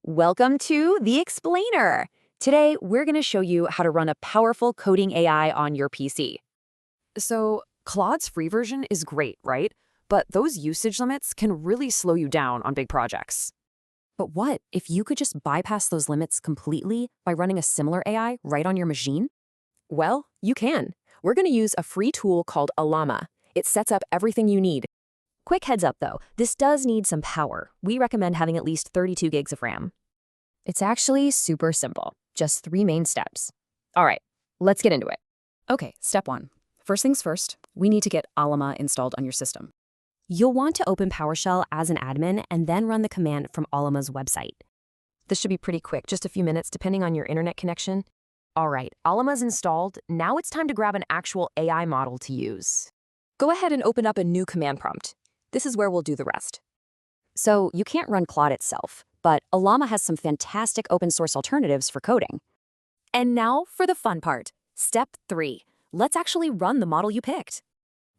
Welcome to The Explainer. Today, we're going to show you how to run a powerful coding AI on your PC. So, Claude's free version is great, right? But those usage limits can really slow you down on big projects. But what if you could just bypass those limits completely by running a similar AI right on your machine? Well, you can. We're going to use a free tool called Llama. It sets up everything you need. Quick heads up though, this does need some power. We recommend having at least 32 gigs of RAM. It's actually super simple, just 3 main steps. All right, let's get into it. Okay, step 1. First things first, we need to get Llama installed on your system. You'll want to open PowerShell as an admin and then run the command from Llama's website. This should be pretty quick, just a few minutes depending on your internet connection. All right, Llama's installed. Now it's time to grab an actual AI model to use. Go ahead and open up a new command prompt. This is where we'll do the rest. So you can't run Claude itself, but Llama has some fantastic open source alternatives for coding. And now for the fun part. Step 3. Let's actually run the model you picked.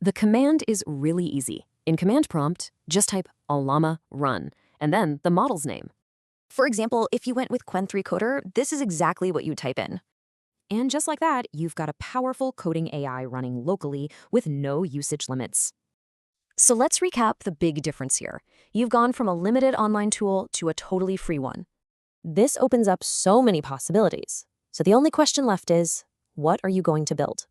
The command is really easy. In command prompt, just type llama run, and then the model's name. For example, if you went with Qwen3 Coder, this is exactly what you type in. And just like that, you've got a powerful coding AI running locally with no usage limits. So let's recap the big difference here. You've gone from a limited online tool to a totally free one. This opens up so many possibilities. So the only question left is, what are you going to build?